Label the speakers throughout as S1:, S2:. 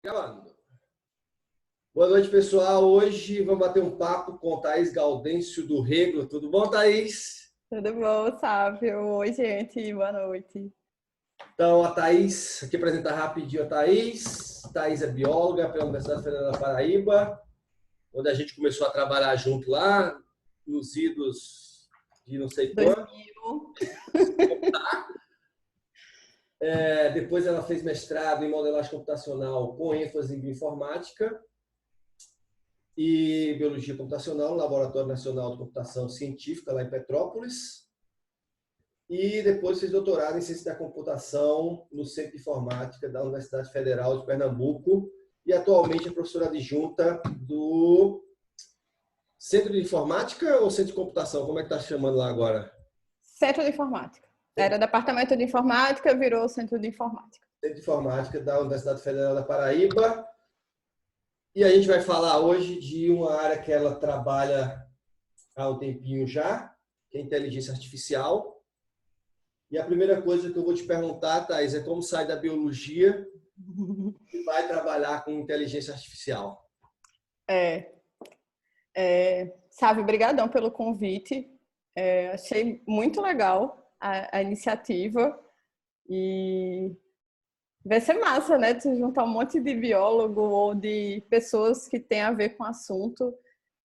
S1: Gravando. Boa noite, pessoal. Hoje vamos bater um papo com Thaís Gaudêncio do Rego. Tudo bom, Thaís?
S2: Tudo bom, Sávio? Oi, gente. Boa noite.
S1: Então, a Thaís, aqui apresentar rapidinho a Thaís. Thaís é bióloga pela Universidade Federal da Paraíba, onde a gente começou a trabalhar junto lá, nos idos de não sei quando.
S2: 2000.
S1: Depois ela fez mestrado em modelagem computacional com ênfase em bioinformática e biologia computacional no Laboratório Nacional de Computação Científica, lá em Petrópolis. E depois fez doutorado em Ciência da Computação no Centro de Informática da Universidade Federal de Pernambuco e atualmente é professora adjunta do Centro de Informática ou Centro de Computação? Como é que está chamando lá agora?
S2: Centro de Informática. Era Departamento de Informática, virou Centro de Informática.
S1: Centro de Informática da Universidade Federal da Paraíba. E a gente vai falar hoje de uma área que ela trabalha há um tempinho já, que é inteligência artificial. E a primeira coisa que eu vou te perguntar, Thaís, é como sai da biologia e vai trabalhar com inteligência artificial?
S2: Sávio, brigadão pelo convite. Achei muito legal a iniciativa e vai ser massa, né? Tu juntar um monte de biólogo ou de pessoas que têm a ver com o assunto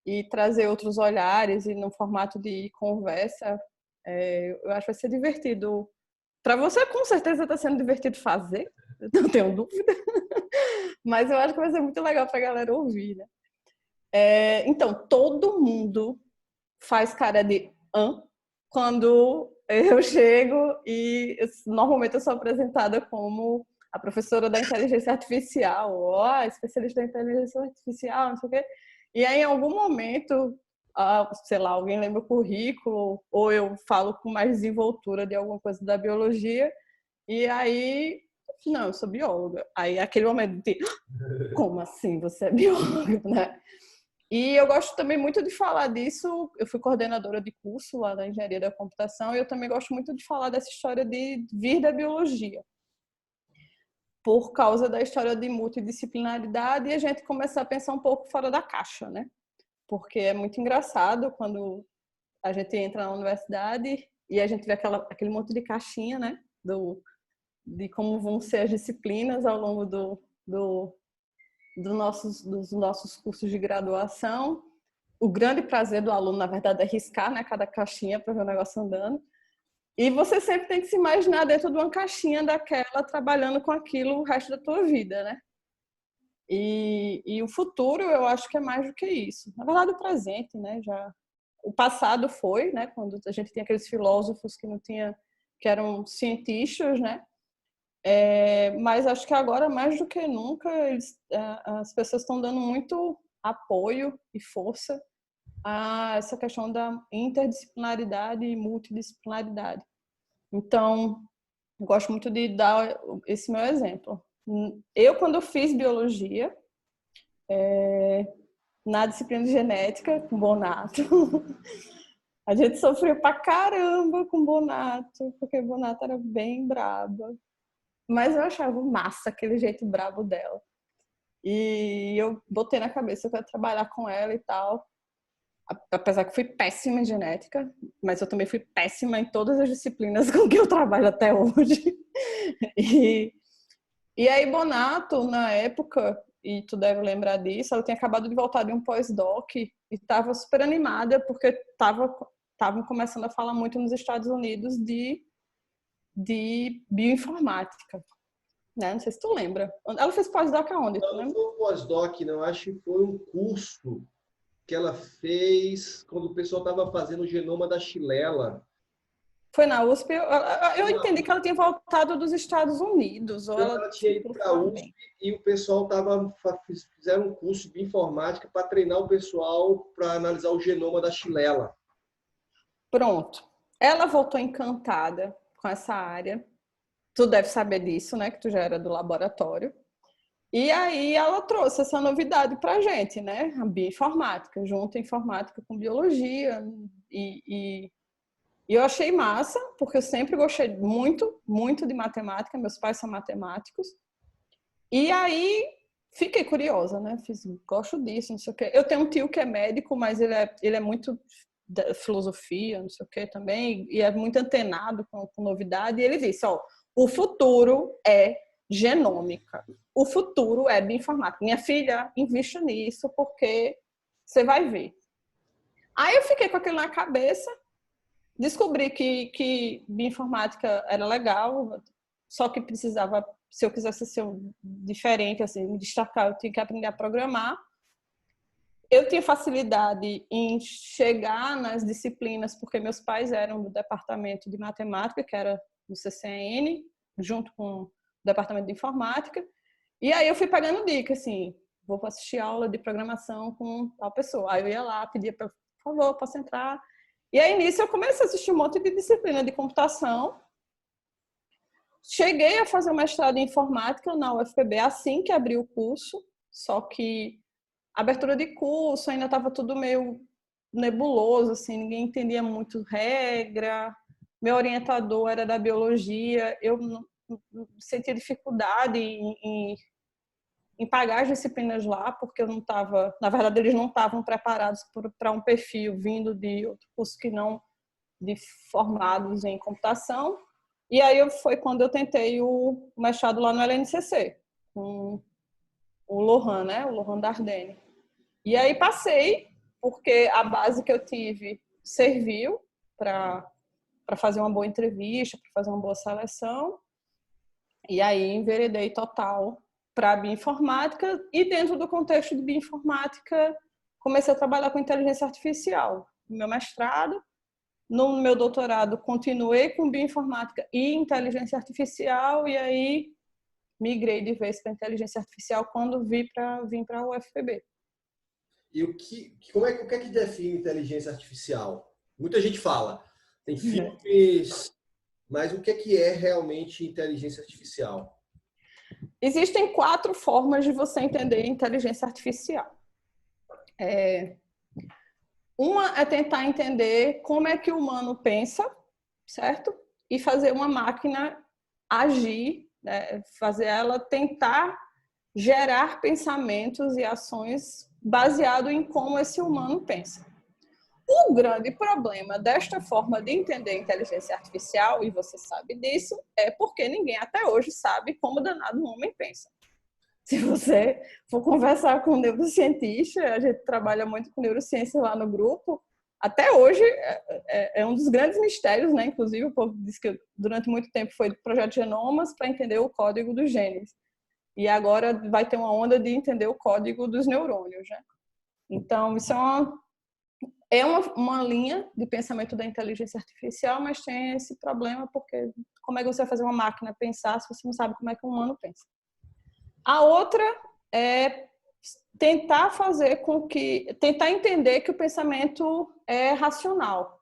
S2: e trazer outros olhares e no formato de conversa. Eu acho que vai ser divertido. Para você, com certeza, está sendo divertido fazer, não tenho dúvida. Mas eu acho que vai ser muito legal para a galera ouvir, né? Então, todo mundo faz cara de quando eu chego e normalmente eu sou apresentada como a professora da inteligência artificial, especialista em inteligência artificial, não sei o quê. E aí, em algum momento, sei lá, alguém lembra o currículo, ou eu falo com mais desenvoltura de alguma coisa da biologia, e aí, não, eu sou bióloga. Aí, aquele momento de, como assim você é bióloga, né? E eu gosto também muito de falar disso, eu fui coordenadora de curso lá na Engenharia da Computação, e eu também gosto muito de falar dessa história de vir da biologia, por causa da história de multidisciplinaridade e a gente começar a pensar um pouco fora da caixa, né? Porque é muito engraçado quando a gente entra na universidade e a gente vê aquele monte de caixinha, né? De como vão ser as disciplinas ao longo dos nossos cursos de graduação. O grande prazer do aluno, na verdade, é riscar, né, cada caixinha para ver o negócio andando. E você sempre tem que se imaginar dentro de uma caixinha daquela, trabalhando com aquilo o resto da tua vida, né? E o futuro, eu acho que é mais do que isso. Na verdade, o presente, né? O passado foi, né? Quando a gente tinha aqueles filósofos que não tinha, que eram cientistas, né? Mas acho que agora, mais do que nunca, as pessoas estão dando muito apoio e força a essa questão da interdisciplinaridade e multidisciplinaridade. Então, eu gosto muito de dar esse meu exemplo. Eu, quando fiz biologia, na disciplina de genética, com Bonato, a gente sofreu pra caramba com Bonato, porque Bonato era bem braba. Mas eu achava massa aquele jeito brabo dela. E eu botei na cabeça que eu ia trabalhar com ela e tal. Apesar que fui péssima em genética, mas eu também fui péssima em todas as disciplinas com que eu trabalho até hoje. E aí, Bonato, na época, e tu deve lembrar disso, ela tinha acabado de voltar de um pós-doc e estava super animada porque estavam começando a falar muito nos Estados Unidos de bioinformática. Né? Não sei se tu lembra. Ela fez pós-doc aonde? Tu
S1: Não
S2: lembra?
S1: foi um pós-doc, não. Acho que foi um curso que ela fez quando o pessoal estava fazendo o genoma da chilela.
S2: Foi na USP. Eu entendi que ela tinha voltado dos Estados Unidos. Ou
S1: Então,
S2: ela
S1: ela tinha ido para a USP e o pessoal fizeram um curso de informática para treinar o pessoal para analisar o genoma da chilela.
S2: Pronto. Ela voltou encantada com essa área. Tu deve saber disso, né? Que tu já era do laboratório. E aí ela trouxe essa novidade para a gente, né? A bioinformática, junto informática com biologia. E eu achei massa, porque eu sempre gostei muito, muito de matemática. Meus pais são matemáticos. E aí fiquei curiosa, né? Gosto disso, não sei o quê. Eu tenho um tio que é médico, mas ele é muito da filosofia, não sei o quê também, e é muito antenado com novidade. E ele disse, ó, o futuro é genômica. O futuro é bioinformática. Minha filha, invista nisso, porque você vai ver. Aí eu fiquei com aquilo na cabeça, descobri que bioinformática era legal, só que precisava, se eu quisesse ser diferente, assim, me destacar, eu tinha que aprender a programar. Eu tinha facilidade em chegar nas disciplinas, porque meus pais eram do departamento de matemática, que era do CCN, junto com o departamento de informática. E aí eu fui pegando dica, assim, vou assistir aula de programação com tal pessoa. Aí eu ia lá, pedia, por favor, posso entrar? E aí nisso eu comecei a assistir um monte de disciplina de computação. Cheguei a fazer um mestrado em informática na UFPB assim que abriu o curso, só que a abertura de curso ainda estava tudo meio nebuloso, assim, ninguém entendia muito regra. Meu orientador era da biologia, eu sentia dificuldade em pagar as disciplinas lá, porque eu não estava, na verdade, eles não estavam preparados para um perfil vindo de outro curso que não de formados em computação. E aí foi quando eu tentei o mestrado lá no LNCC, com o Lohan, né? O Lohan Dardenne. E aí passei, porque a base que eu tive serviu para fazer uma boa entrevista, para fazer uma boa seleção. E aí enveredei total para a bioinformática e dentro do contexto de bioinformática comecei a trabalhar com inteligência artificial. No meu mestrado, no meu doutorado continuei com bioinformática e inteligência artificial e aí migrei de vez para inteligência artificial quando vim para a UFPB.
S1: E o que é que define inteligência artificial? Muita gente fala, tem filmes, mas o que é realmente inteligência artificial?
S2: Existem 4 formas de você entender inteligência artificial. Uma é tentar entender como é que o humano pensa, certo? E fazer uma máquina agir, né? Fazer ela tentar gerar pensamentos e ações baseado em como esse humano pensa. O grande problema desta forma de entender inteligência artificial, e você sabe disso, é porque ninguém até hoje sabe como danado um homem pensa. Se você for conversar com um neurocientista, a gente trabalha muito com neurociência lá no grupo, até hoje é um dos grandes mistérios, né? Inclusive, o povo disse que durante muito tempo foi do projeto Genomas para entender o código dos genes. E agora vai ter uma onda de entender o código dos neurônios, né? Então, isso é uma linha de pensamento da inteligência artificial, mas tem esse problema porque como é que você vai fazer uma máquina pensar se você não sabe como é que um humano pensa? A outra é tentar entender que o pensamento é racional.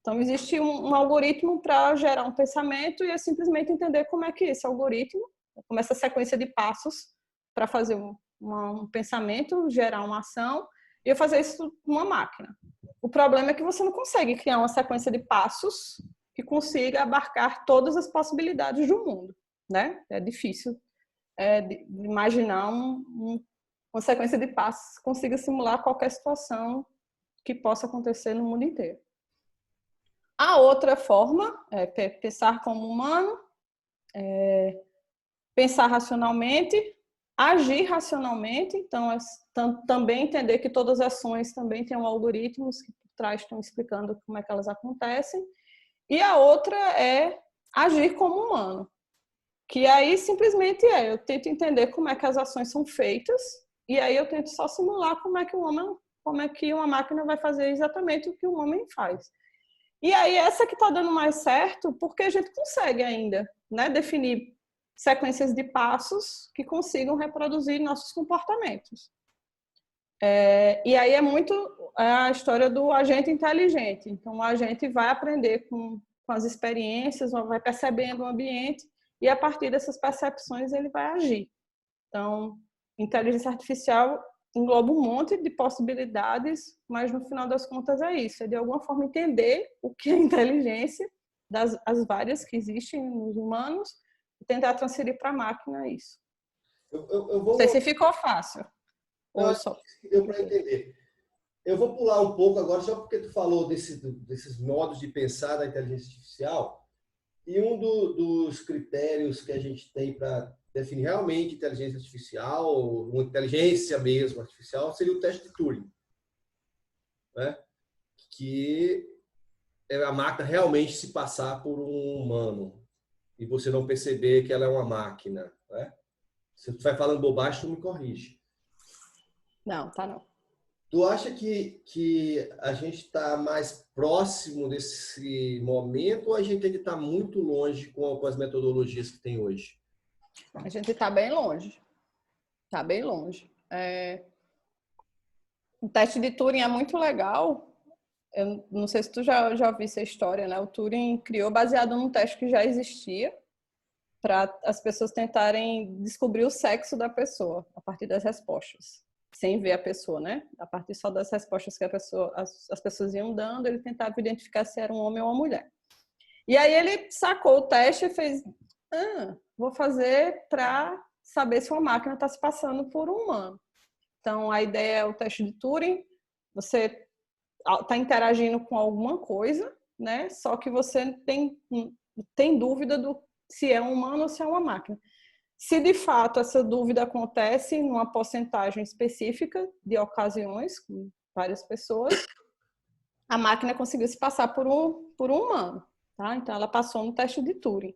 S2: Então, existe um algoritmo para gerar um pensamento e é simplesmente entender como é que esse algoritmo, como essa sequência de passos para fazer um pensamento, gerar uma ação, e eu fazer isso numa máquina. O problema é que você não consegue criar uma sequência de passos que consiga abarcar todas as possibilidades do mundo, né? É difícil de imaginar uma sequência de passos que consiga simular qualquer situação que possa acontecer no mundo inteiro. A outra forma é pensar como humano, pensar racionalmente, agir racionalmente, então também entender que todas as ações também têm algoritmos que por trás estão explicando como é que elas acontecem. E a outra é agir como humano, que aí simplesmente eu tento entender como é que as ações são feitas e aí eu tento só simular como é que uma máquina vai fazer exatamente o que o homem faz. E aí essa que está dando mais certo, porque a gente consegue ainda, né, definir sequências de passos que consigam reproduzir nossos comportamentos. E aí é muito a história do agente inteligente. Então, o agente vai aprender com as experiências, vai percebendo o ambiente e, a partir dessas percepções, ele vai agir. Então, inteligência artificial engloba um monte de possibilidades, mas, no final das contas, é isso. É, de alguma forma, entender o que é inteligência, as várias que existem nos humanos, e tentar transferir para a máquina isso.
S1: Eu
S2: Não sei
S1: vou...
S2: se ficou fácil.
S1: Não,
S2: Ou
S1: acho
S2: só...
S1: que deu para entender. Eu vou pular um pouco agora, só porque tu falou desses modos de pensar da inteligência artificial. E um dos critérios que a gente tem para definir realmente inteligência artificial, uma inteligência mesmo artificial, seria o teste de Turing, né? Que é a máquina realmente se passar por um humano e você não perceber que ela é uma máquina, né? Se tu vai falando bobagem, tu me corrige.
S2: Não, tá não.
S1: Tu acha que a gente está mais próximo desse momento ou a gente tem que estar muito longe com as metodologias que tem hoje?
S2: A gente está bem longe. Está bem longe. O teste de Turing é muito legal. Eu não sei se tu já ouviu essa história, né? O Turing criou baseado num teste que já existia para as pessoas tentarem descobrir o sexo da pessoa a partir das respostas, sem ver a pessoa, né? A partir só das respostas que as pessoas iam dando, ele tentava identificar se era um homem ou uma mulher. E aí ele sacou o teste e fez, vou fazer para saber se uma máquina está se passando por um humano. Então, a ideia é o teste de Turing, você está interagindo com alguma coisa, né? Só que você tem dúvida se é um humano ou se é uma máquina. Se de fato essa dúvida acontece numa porcentagem específica de ocasiões, com várias pessoas, a máquina conseguiu se passar por um humano. Tá? Então, ela passou no teste de Turing.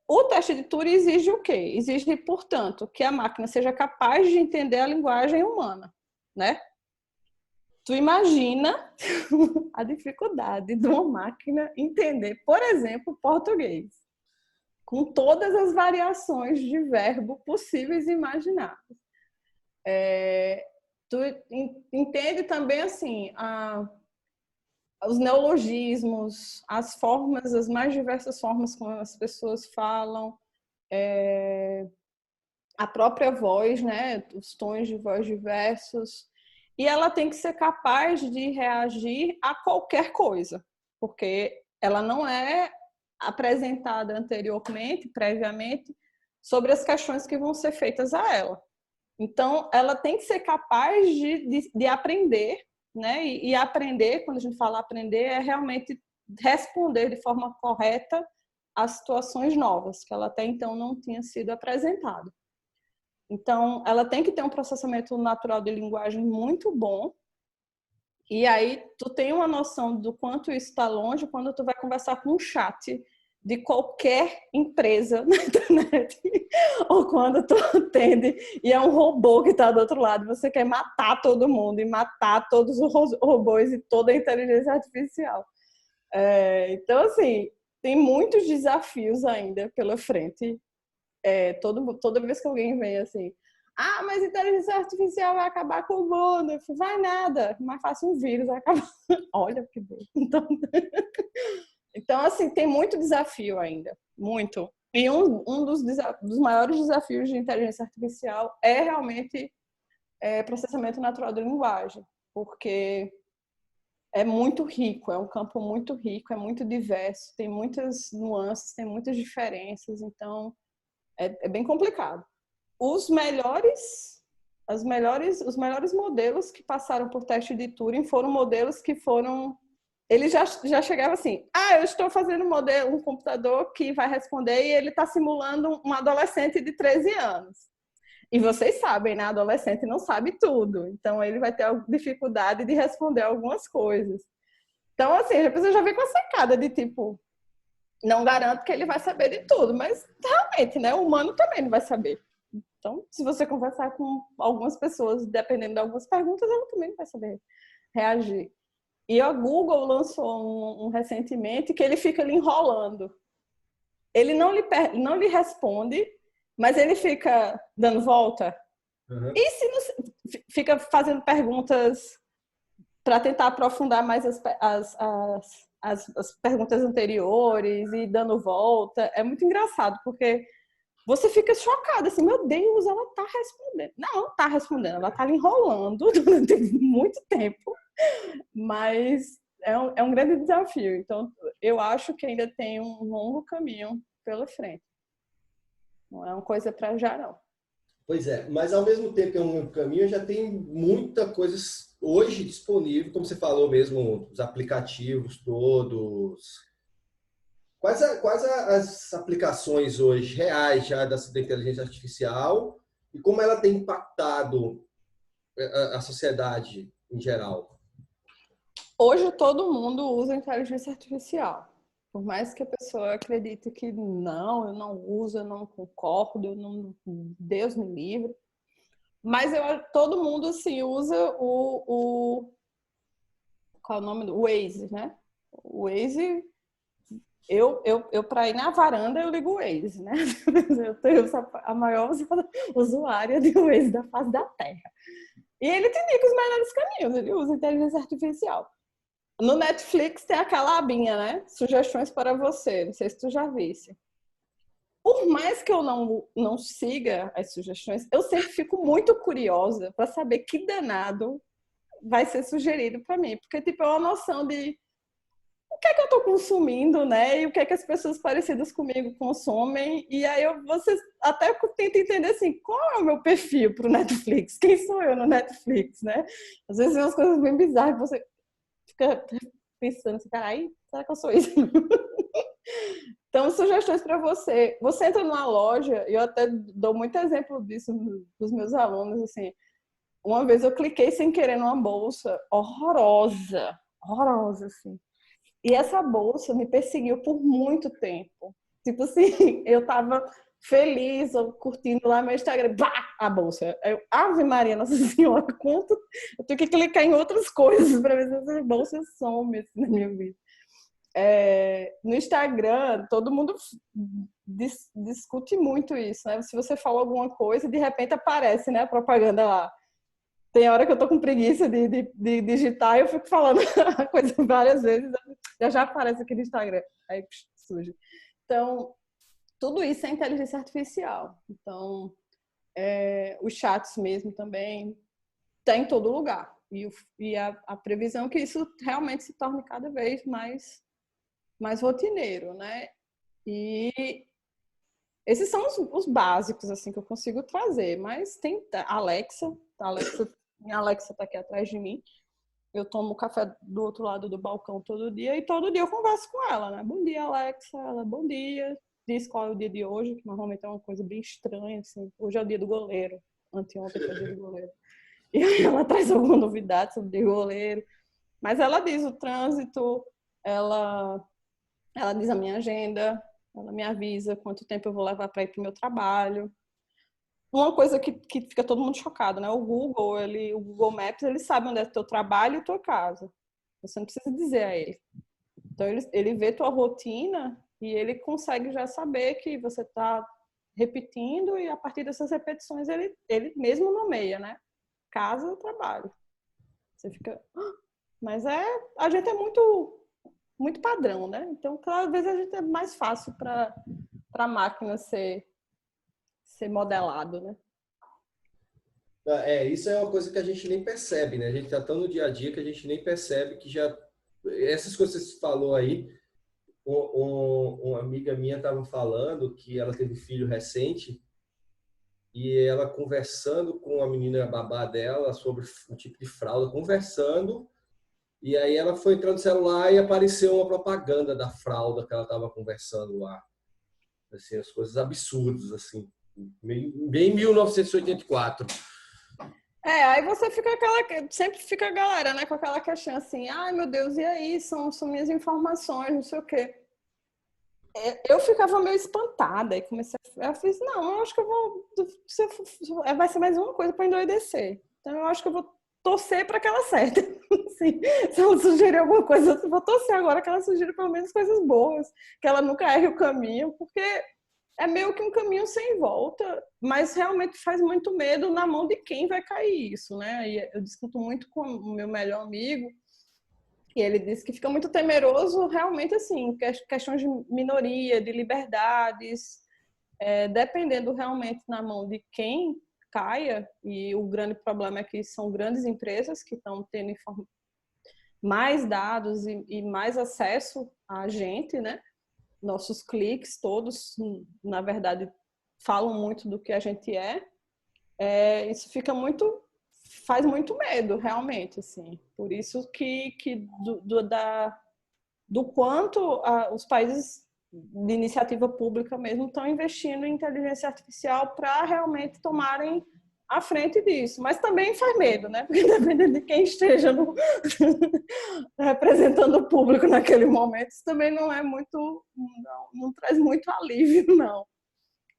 S2: O teste de Turing exige o quê? Exige, portanto, que a máquina seja capaz de entender a linguagem humana, né? Tu imagina a dificuldade de uma máquina entender, por exemplo, português, com todas as variações de verbo possíveis e imagináveis. Tu entende também, assim, os neologismos, as formas, as mais diversas formas como as pessoas falam, a própria voz, né? Os tons de voz diversos. E ela tem que ser capaz de reagir a qualquer coisa, porque ela não é apresentada anteriormente, previamente, sobre as questões que vão ser feitas a ela. Então, ela tem que ser capaz de aprender, né? E aprender, quando a gente fala aprender, é realmente responder de forma correta às situações novas, que ela até então não tinha sido apresentada. Então, ela tem que ter um processamento natural de linguagem muito bom. E aí, tu tem uma noção do quanto isso está longe quando tu vai conversar com um chat de qualquer empresa na internet. Ou quando tu atende e é um robô que está do outro lado. Você quer matar todo mundo e matar todos os robôs e toda a inteligência artificial. Então, assim, tem muitos desafios ainda pela frente. Toda vez que alguém vem assim, mas inteligência artificial vai acabar com o mundo. Eu falo, vai nada, mais fácil um vírus vai acabar. Olha que bom. Então, assim, tem muito desafio ainda, muito. E um dos maiores desafios de inteligência artificial é realmente processamento natural de linguagem, porque é muito rico, é um campo muito rico, é muito diverso, tem muitas nuances, tem muitas diferenças, então é bem complicado. Os melhores modelos que passaram por teste de Turing foram modelos que foram... Ele já chegava assim, eu estou fazendo um computador que vai responder e ele está simulando um adolescente de 13 anos. E vocês sabem, né? Adolescente não sabe tudo. Então, ele vai ter dificuldade de responder algumas coisas. Então, assim, a pessoa já vem com a sacada de tipo, não garanto que ele vai saber de tudo, mas realmente, né? O humano também não vai saber. Então, se você conversar com algumas pessoas, dependendo de algumas perguntas, ela também não vai saber reagir. E a Google lançou recentemente que ele fica ali enrolando. Ele não lhe responde, mas ele fica dando volta.
S1: Uhum.
S2: E se não, fica fazendo perguntas para tentar aprofundar mais as perguntas anteriores e dando volta. É muito engraçado, porque você fica chocada, assim, meu Deus, ela tá respondendo. Não tá respondendo, ela tá enrolando durante muito tempo, mas é um grande desafio. Então, eu acho que ainda tem um longo caminho pela frente. Não é uma coisa para já, não.
S1: Pois é, mas ao mesmo tempo que é um caminho, já tem muita coisa hoje disponível, como você falou mesmo, os aplicativos todos. Quais as aplicações hoje reais já da inteligência artificial e como ela tem impactado a sociedade em geral?
S2: Hoje todo mundo usa inteligência artificial. Por mais que a pessoa acredite que não, eu não uso, eu não concordo, eu não, Deus me livre. Mas todo mundo assim, usa qual é o nome do Waze, né? O Waze, para ir na varanda, eu ligo o Waze, né? Eu sou a maior usuária de Waze da face da Terra. E ele te indica os melhores caminhos, ele usa inteligência artificial. No Netflix tem aquela abinha, né? Sugestões para você. Não sei se tu já visse. Por mais que eu não siga as sugestões, eu sempre fico muito curiosa para saber que danado vai ser sugerido para mim. Porque, tipo, é uma noção de o que é que eu estou consumindo, né? E o que é que as pessoas parecidas comigo consomem. E aí você até tenta entender assim, qual é o meu perfil para o Netflix? Quem sou eu no Netflix, né? Às vezes tem umas coisas bem bizarras que você fica pensando assim, carai, será que eu sou isso? Então, sugestões para você. Você entra numa loja, e eu até dou muito exemplo disso dos meus alunos, assim. Uma vez eu cliquei sem querer numa bolsa horrorosa, horrorosa, assim. E essa bolsa me perseguiu por muito tempo. Tipo assim, eu tava feliz, curtindo lá meu Instagram, bah, a bolsa. Eu, Ave Maria, Nossa Senhora, quanto... Eu tenho que clicar em outras coisas para ver se essa bolsa some assim, na minha vida. No Instagram, todo mundo discute muito isso, né? Se você fala alguma coisa, de repente aparece, né, a propaganda lá. Tem hora que eu tô com preguiça de digitar e eu fico falando a coisa várias vezes, já aparece aqui no Instagram, aí surge. Então, tudo isso é inteligência artificial. Então, os chats mesmo também tá em todo lugar. E a previsão é que isso realmente se torne cada vez mais rotineiro, né? E esses são os básicos assim que eu consigo trazer, mas tem a Alexa, minha Alexa tá aqui atrás de mim. Eu tomo café do outro lado do balcão todo dia e todo dia eu converso com ela, né? Bom dia, Alexa. Ela, bom dia. Diz qual é o dia de hoje, que normalmente é uma coisa bem estranha, assim. Hoje é o dia do goleiro. Anteontem foi o dia do goleiro. E aí ela traz alguma novidade sobre o dia do goleiro. Mas ela diz o trânsito, ela diz a minha agenda, ela me avisa quanto tempo eu vou levar para ir para o meu trabalho. Uma coisa que fica todo mundo chocado, né? O Google Maps, ele sabe onde é o teu trabalho e a tua casa. Você não precisa dizer a ele. Então, ele vê tua rotina e ele consegue já saber que você está repetindo e a partir dessas repetições ele mesmo nomeia, né? Casa, trabalho. Você fica... Mas a gente é muito padrão, né? Então, cada vez a gente é mais fácil para a máquina ser modelado, né?
S1: Isso é uma coisa que a gente nem percebe, né? A gente está tão no dia a dia que a gente nem percebe que já... Essas coisas que você falou aí, uma amiga minha estava falando que ela teve um filho recente e ela conversando com a menina babá dela sobre o tipo de fralda, conversando, e aí ela foi entrando no celular e apareceu uma propaganda da fralda que ela estava conversando lá. Assim, as coisas absurdas, assim. Bem 1984.
S2: Aí você fica sempre fica a galera, né, com aquela questão assim, ai meu Deus, e aí, são minhas informações, não sei o quê. Eu ficava meio espantada e eu fiz, não, eu acho que eu vou, vai ser mais uma coisa para endoidecer. Então eu acho que eu vou torcer para que ela acerte. Assim, se ela sugerir alguma coisa, eu vou torcer agora que ela sugira pelo menos coisas boas, que ela nunca erre o caminho, porque é meio que um caminho sem volta, mas realmente faz muito medo na mão de quem vai cair isso, né? E eu discuto muito com o meu melhor amigo, e ele disse que fica muito temeroso realmente assim, questões de minoria, de liberdades, dependendo realmente na mão de quem caia, e o grande problema é que são grandes empresas que estão tendo mais dados e mais acesso a gente, né? Nossos cliques todos, na verdade, falam muito do que a gente isso fica faz muito medo, realmente, assim. Por isso que do quanto os países de iniciativa pública mesmo estão investindo em inteligência artificial para realmente tomarem à frente disso. Mas também faz medo, né? Porque dependendo de quem esteja representando o público naquele momento, isso também não é muito, não traz muito alívio, não.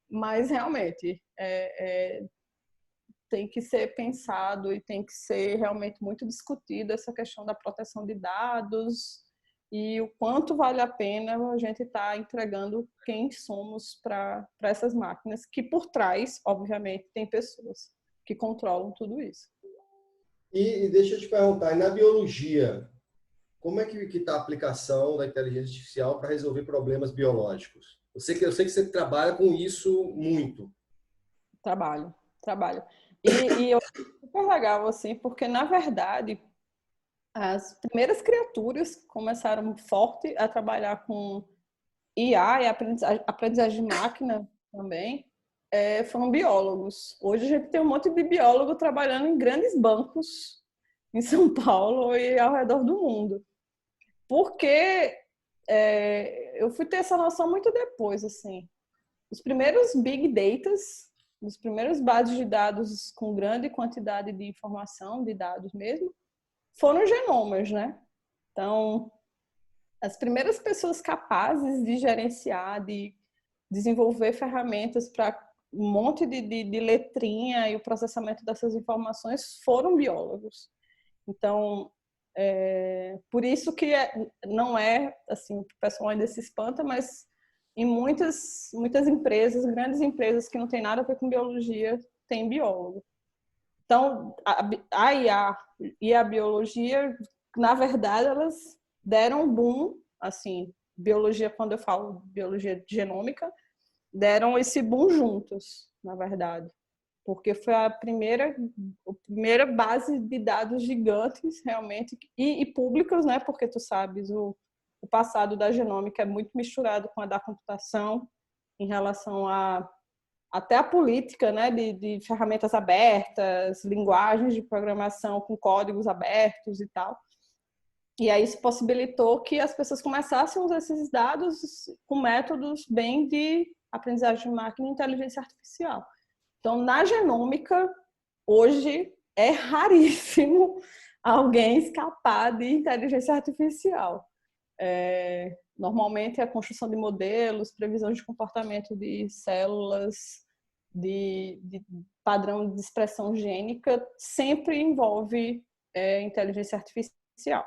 S2: Mas realmente tem que ser pensado e tem que ser realmente muito discutido essa questão da proteção de dados e o quanto vale a pena a gente estar entregando quem somos para essas máquinas, que por trás, obviamente, tem pessoas que controlam tudo isso.
S1: E deixa eu te perguntar, na biologia, como é que está a aplicação da inteligência artificial para resolver problemas biológicos? Eu sei que você trabalha com isso muito.
S2: Trabalho. E eu acho super legal, assim, porque, na verdade, as primeiras criaturas que começaram forte a trabalhar com IA e aprendizagem de máquina também foram biólogos. Hoje a gente tem um monte de biólogo trabalhando em grandes bancos em São Paulo e ao redor do mundo. Porque eu fui ter essa noção muito depois, assim. Os primeiros big datas, os primeiros bases de dados com grande quantidade de informação, de dados mesmo, foram genomas, né? Então, as primeiras pessoas capazes de gerenciar, de desenvolver ferramentas para um monte de letrinha e o processamento dessas informações foram biólogos. Então, por isso que não assim, o pessoal ainda se espanta, mas em muitas empresas, grandes empresas que não tem nada a ver com biologia, tem biólogo. Então, a IA e a biologia, na verdade, elas deram um boom, assim, biologia, quando eu falo biologia genômica, deram esse boom juntos, na verdade. Porque foi a primeira base de dados gigantes, realmente, e públicos, né? Porque tu sabes, o passado da genômica é muito misturado com a da computação, em relação até a política, né? De ferramentas abertas, linguagens de programação com códigos abertos e tal. E aí isso possibilitou que as pessoas começassem a usar esses dados com métodos bem de aprendizagem de máquina e inteligência artificial. Então, na genômica, hoje é raríssimo alguém escapar de inteligência artificial. Normalmente, a construção de modelos, previsão de comportamento de células, de padrão de expressão gênica, sempre envolve inteligência artificial.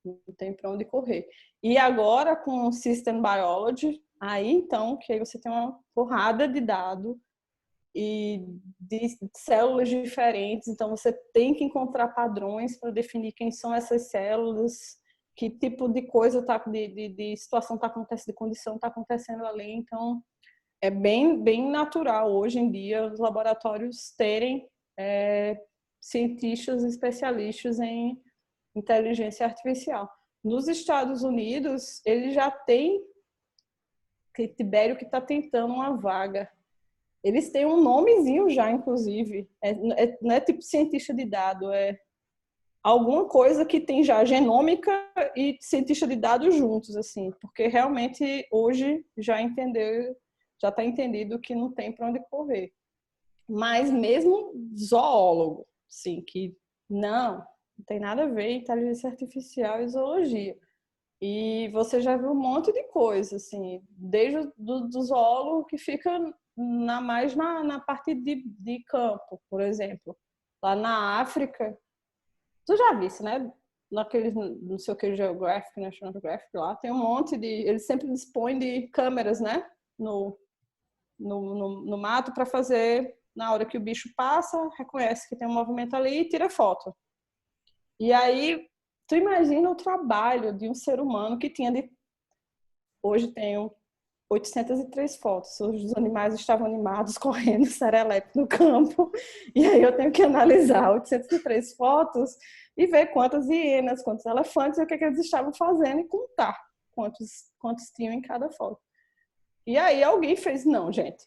S2: Não tem para onde correr. E agora, com System Biology, aí então, que aí você tem uma porrada de dados e de células diferentes, então você tem que encontrar padrões para definir quem são essas células, que tipo de coisa de situação está acontecendo, de condição está acontecendo ali. Então, é bem natural hoje em dia os laboratórios terem cientistas especialistas em inteligência artificial. Nos Estados Unidos, ele já tem Tibério que está tentando uma vaga. Eles têm um nomezinho já, inclusive. Não é tipo cientista de dados, é alguma coisa que tem já genômica e cientista de dados juntos, assim, porque realmente hoje já está entendido que não tem para onde correr. Mas mesmo zoólogo, sim, que não tem nada a ver inteligência artificial e zoologia. E você já viu um monte de coisa, assim, desde do zoólogo que fica mais na parte de campo, por exemplo. Lá na África, tu já viste, né? Naqueles, não sei o que, Geographic, National Geographic, lá tem um monte de... Eles sempre dispõem de câmeras, né? No mato para fazer... Na hora que o bicho passa, reconhece que tem um movimento ali e tira foto. E aí, tu imagina o trabalho de um ser humano que tinha Hoje tenho 803 fotos. Os animais estavam animados, correndo, serelepe no campo. E aí eu tenho que analisar 803 fotos e ver quantas hienas, quantos elefantes, o que eles estavam fazendo e contar quantos tinham em cada foto. E aí alguém fez, não, gente,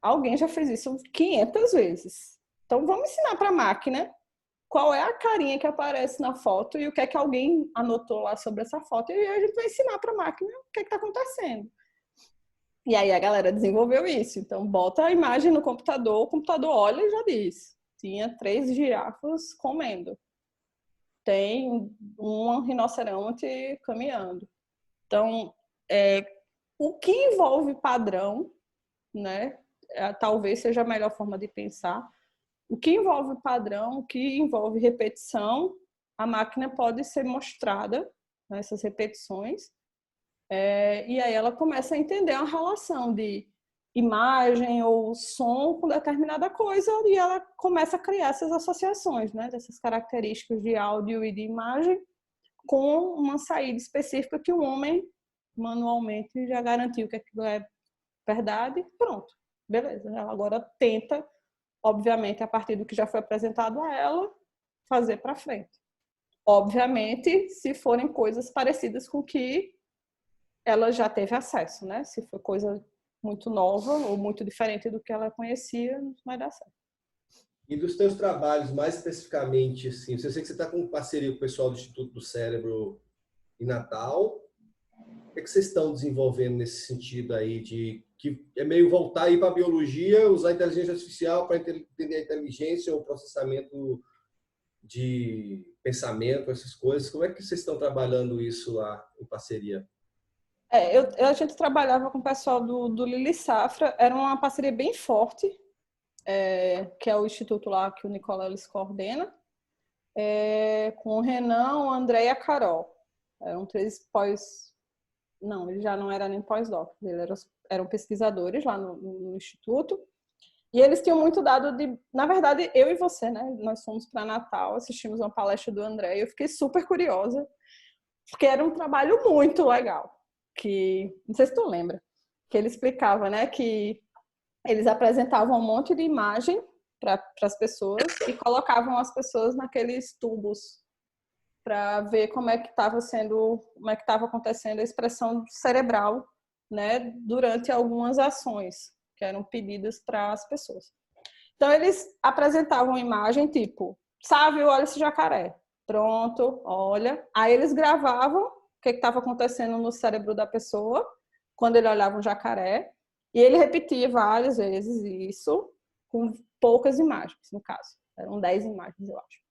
S2: alguém já fez isso 500 vezes. Então, vamos ensinar para a máquina qual é a carinha que aparece na foto e o que é que alguém anotou lá sobre essa foto. E a gente vai ensinar para a máquina o que é que está acontecendo. E aí a galera desenvolveu isso. Então, bota a imagem no computador, o computador olha e já diz. Tinha 3 girafas comendo. Tem um rinoceronte caminhando. Então, o que envolve padrão, né? Talvez seja a melhor forma de pensar. O que envolve padrão, o que envolve repetição, a máquina pode ser mostrada nessas repetições. E aí ela começa a entender a relação de imagem ou som com determinada coisa e ela começa a criar essas associações, né, dessas características de áudio e de imagem com uma saída específica que o homem manualmente já garantiu que aquilo é verdade. Pronto, beleza. Ela agora tenta, obviamente, a partir do que já foi apresentado a ela, fazer para frente. Obviamente, se forem coisas parecidas com o que ela já teve acesso, né? Se for coisa muito nova ou muito diferente do que ela conhecia, não vai dar certo.
S1: E dos teus trabalhos, mais especificamente, assim, eu sei que você está com parceria com o pessoal do Instituto do Cérebro em Natal. O que é que vocês estão desenvolvendo nesse sentido aí, de que é meio voltar aí para a biologia, usar a inteligência artificial para entender a inteligência ou o processamento de pensamento, essas coisas? Como é que vocês estão trabalhando isso lá em parceria?
S2: A gente trabalhava com o pessoal do Lili Safra, era uma parceria bem forte, que é o instituto lá que o Nicola Ellis coordena, com o Renan, o André e a Carol. Eram 3 Não, eles já não eram nem pós-doc, eles eram pesquisadores lá no instituto. E eles tinham muito dado de... Na verdade, eu e você, né? Nós fomos para Natal, assistimos uma palestra do André e eu fiquei super curiosa, porque era um trabalho muito legal. Que, não sei se tu lembra, que ele explicava, né, que eles apresentavam um monte de imagem para as pessoas e colocavam as pessoas naqueles tubos para ver como é que estava acontecendo a expressão cerebral, né, durante algumas ações que eram pedidas para as pessoas. Então eles apresentavam uma imagem tipo, Sávio, olha esse jacaré. Pronto, olha. Aí eles gravavam o que estava acontecendo no cérebro da pessoa quando ele olhava um jacaré e ele repetia várias vezes isso com poucas imagens, no caso. Eram 10 imagens, eu acho.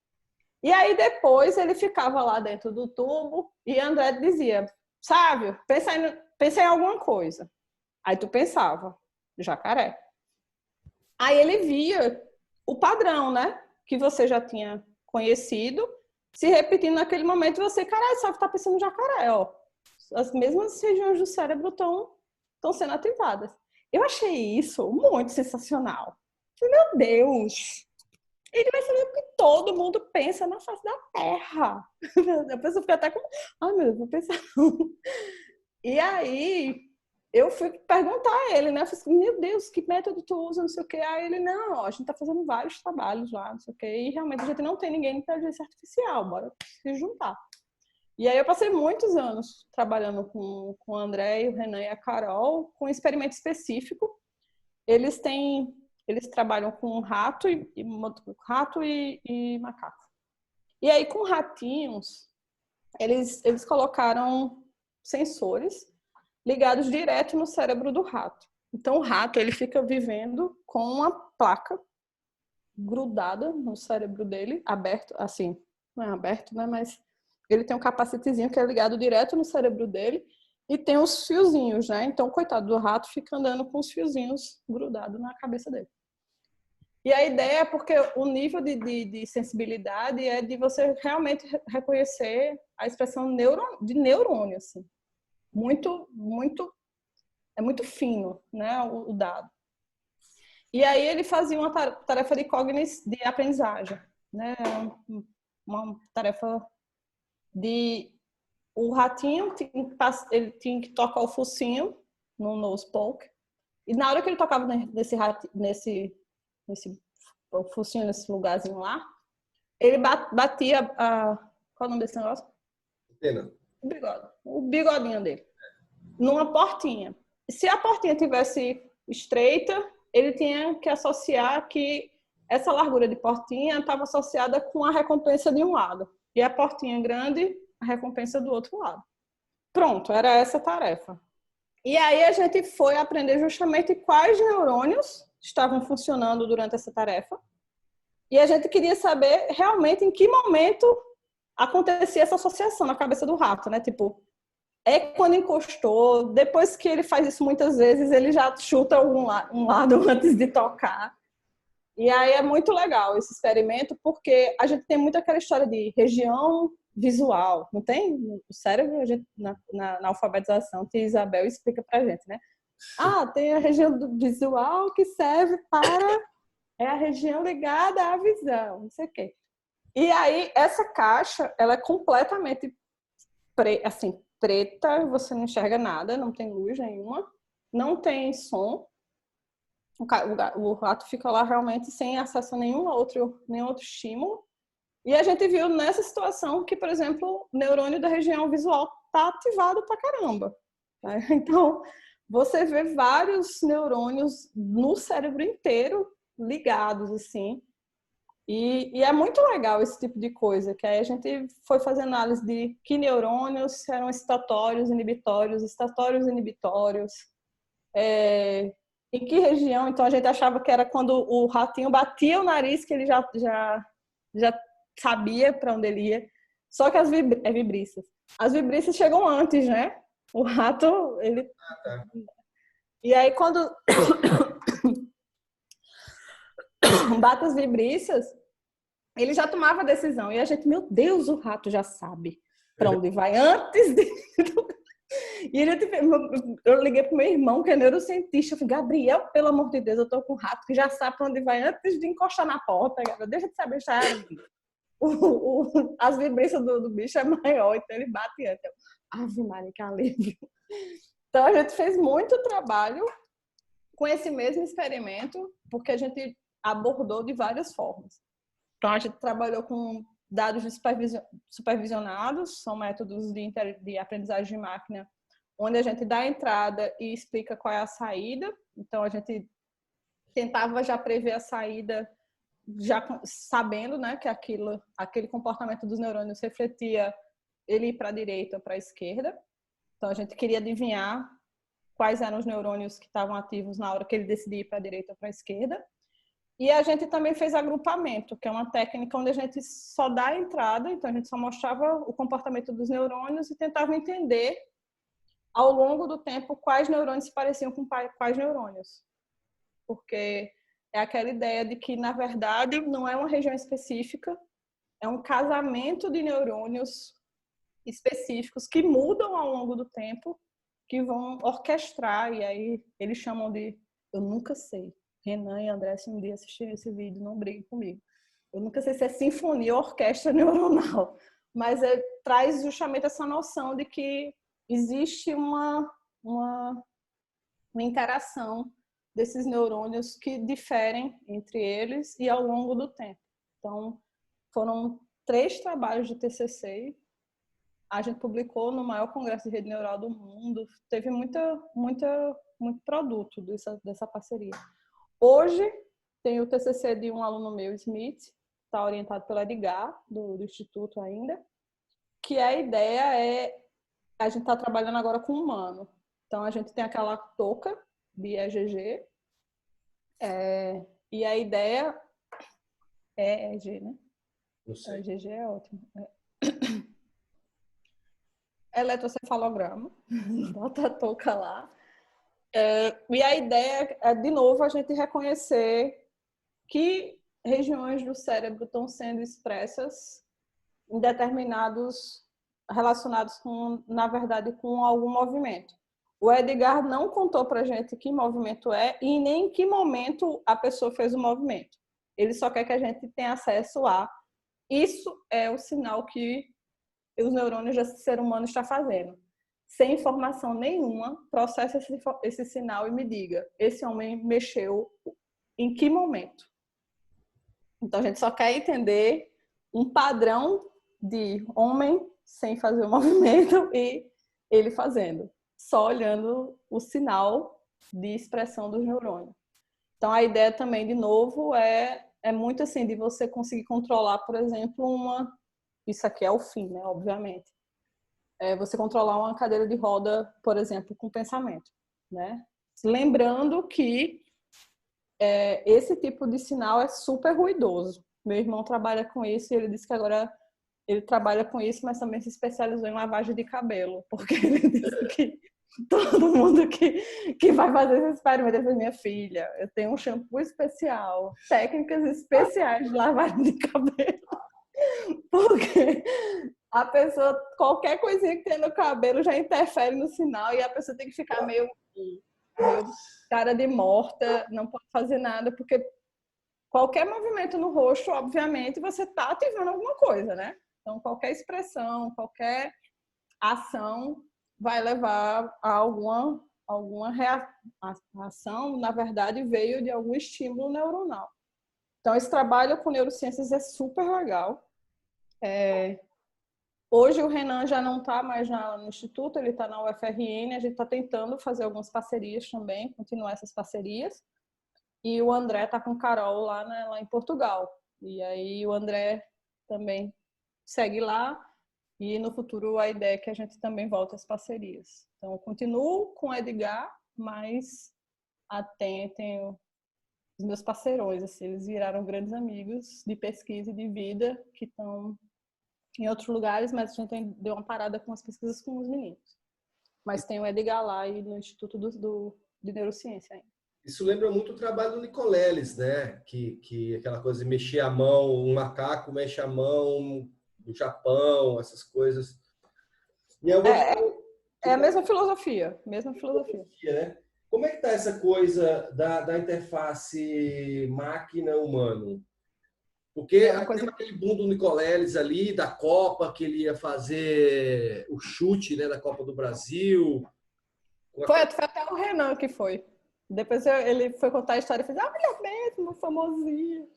S2: E aí depois ele ficava lá dentro do tubo e André dizia, Sávio, pensa em alguma coisa. Aí tu pensava, jacaré. Aí ele via o padrão, né? Que você já tinha conhecido, se repetindo naquele momento, você, caralho, Sávio tá pensando no jacaré, ó. As mesmas regiões do cérebro estão sendo ativadas. Eu achei isso muito sensacional. Meu Deus! Ele vai saber o que todo mundo pensa na face da Terra. A pessoa fica até com... Ai, meu Deus, vou pensar. E aí, eu fui perguntar a ele, né? Eu falei assim, meu Deus, que método tu usa, não sei o quê. Aí ele, não, a gente tá fazendo vários trabalhos lá, não sei o quê. E realmente a gente não tem ninguém de inteligência artificial, bora se juntar. E aí eu passei muitos anos trabalhando com o André, o Renan e a Carol, com um experimento específico. Eles trabalham com rato e macaco. E aí, com ratinhos, eles colocaram sensores ligados direto no cérebro do rato. Então, o rato ele fica vivendo com uma placa grudada no cérebro dele, aberto, assim, não é aberto, né? Mas ele tem um capacetezinho que é ligado direto no cérebro dele e tem os fiozinhos, né? Então, coitado do rato fica andando com os fiozinhos grudados na cabeça dele. E a ideia é porque o nível de sensibilidade é de você realmente reconhecer a expressão de neurônio, assim. É muito fino, né, o dado. E aí ele fazia uma tarefa de cognição, de aprendizagem, né, uma tarefa de... O ratinho, ele tinha que tocar o focinho no nose poke, e na hora que ele tocava nesse focinho, nesse lugarzinho lá, ele batia qual é o nome desse negócio?
S1: Pena.
S2: O bigodinho dele. Numa portinha. Se a portinha tivesse estreita, ele tinha que associar que essa largura de portinha estava associada com a recompensa de um lado. E a portinha grande, a recompensa do outro lado. Pronto, era essa a tarefa. E aí a gente foi aprender justamente quais neurônios estavam funcionando durante essa tarefa. E a gente queria saber realmente em que momento acontecia essa associação na cabeça do rato, né? Tipo, é quando encostou, depois que ele faz isso muitas vezes, ele já chuta um lado antes de tocar. E aí é muito legal esse experimento, porque a gente tem muito aquela história de região visual, não tem? O cérebro, a gente, na alfabetização, que a Isabel explica pra gente, né? Ah, tem a região visual que serve para... É a região ligada à visão, não sei o quê. E aí, essa caixa, ela é completamente assim, preta, você não enxerga nada, não tem luz nenhuma, não tem som. O rato fica lá realmente sem acesso a nenhum outro estímulo. E a gente viu nessa situação que, por exemplo, o neurônio da região visual está ativado pra caramba. Né? Então, você vê vários neurônios no cérebro inteiro ligados, assim. E é muito legal esse tipo de coisa, que aí a gente foi fazer análise de que neurônios eram excitatórios, inibitórios, em que região. Então a gente achava que era quando o ratinho batia o nariz que ele já sabia para onde ele ia. Só que as vibrícias. As vibrícias chegam antes, né? O rato, ele...
S1: Tá.
S2: E aí quando bate as vibrícias, ele já tomava a decisão. E a gente, meu Deus, o rato já sabe para onde vai antes de... E eu liguei pro meu irmão, que é neurocientista. Eu falei, Gabriel, pelo amor de Deus, eu tô com um rato que já sabe para onde vai antes de encostar na porta. Gabriel, deixa de saber, as vibrícias do bicho é maior, então ele bate antes. Ave Maria, que alívio. Então a gente fez muito trabalho com esse mesmo experimento, porque a gente abordou de várias formas. Então a gente trabalhou com dados supervisionados, são métodos de aprendizagem de máquina, onde a gente dá a entrada e explica qual é a saída. Então a gente tentava já prever a saída, já sabendo, né, que aquele comportamento dos neurônios refletia ele ir para a direita ou para a esquerda. Então a gente queria adivinhar quais eram os neurônios que estavam ativos na hora que ele decidia ir para a direita ou para a esquerda. E a gente também fez agrupamento, que é uma técnica onde a gente só dá a entrada, então a gente só mostrava o comportamento dos neurônios e tentava entender ao longo do tempo quais neurônios se pareciam com quais neurônios. Porque é aquela ideia de que, na verdade, não é uma região específica, é um casamento de neurônios específicos que mudam ao longo do tempo, que vão orquestrar, e aí eles chamam de... Eu nunca sei. Renan e André, se um dia assistirem esse vídeo, não briguem comigo. Eu nunca sei se é sinfonia ou orquestra neuronal, mas traz justamente essa noção de que existe uma interação desses neurônios que diferem entre eles e ao longo do tempo. Então, foram 3 trabalhos de TCC. A gente publicou no maior congresso de rede neural do mundo. Teve muito produto dessa parceria. Hoje, tem o TCC de um aluno meu, Smith, está orientado pelo Edgar, do Instituto ainda, que a ideia a gente está trabalhando agora com humano. Então, a gente tem aquela touca de EEG, e a ideia é EEG, né?
S1: Não sei.
S2: EEG é ótimo. Eletrocefalograma, bota a touca lá. E a ideia é, de novo, a gente reconhecer que regiões do cérebro estão sendo expressas em determinados, relacionados com, na verdade, com algum movimento. O Edgar não contou pra gente que movimento é e nem em que momento a pessoa fez o movimento. Ele só quer que a gente tenha acesso a... Isso é o sinal que os neurônios desse ser humano está fazendo. Sem informação nenhuma, processa esse sinal e me diga, esse homem mexeu em que momento? Então, a gente só quer entender um padrão de homem sem fazer o movimento e ele fazendo, só olhando o sinal de expressão dos neurônios. Então, a ideia também, de novo, é muito assim, de você conseguir controlar, por exemplo, isso aqui é o fim, né, obviamente. Você controlar uma cadeira de roda, por exemplo, com pensamento, né? Lembrando que esse tipo de sinal é super ruidoso. Meu irmão trabalha com isso e ele disse que agora ele trabalha com isso, mas também se especializou em lavagem de cabelo, porque ele disse que todo mundo que vai fazer esse experimento, ele diz, minha filha, eu tenho um shampoo especial, técnicas especiais de lavagem de cabelo, porque a pessoa, qualquer coisinha que tem no cabelo já interfere no sinal e a pessoa tem que ficar meio cara de morta, não pode fazer nada, porque qualquer movimento no rosto, obviamente, você está ativando alguma coisa, né? Então, qualquer expressão, qualquer ação vai levar a alguma ação, na verdade, veio de algum estímulo neuronal. Então, esse trabalho com neurociências é super legal. Hoje o Renan já não está mais no Instituto, ele está na UFRN, a gente está tentando fazer algumas parcerias também, continuar essas parcerias. E o André está com Carol lá em Portugal. E aí o André também segue lá. E no futuro a ideia é que a gente também volte às parcerias. Então, eu continuo com o Edgar, mas tenho os meus parceirões. Assim, eles viraram grandes amigos de pesquisa e de vida que estão em outros lugares, mas a gente deu uma parada com as pesquisas com os meninos. Mas tem o Edgar lá e no Instituto de Neurociência ainda.
S1: Isso lembra muito o trabalho do Nicoleles, né? Que aquela coisa de mexer a mão, um macaco mexe a mão no Japão, essas coisas. E
S2: é a mesma filosofia,
S1: né? Como é que está essa coisa da interface máquina-humano? Porque aquele boom do Nicoleles ali, da Copa, que ele ia fazer o chute, né, da Copa do Brasil.
S2: Foi até o Renan que foi. Depois ele foi contar a história e fez, olha mesmo, famosinho.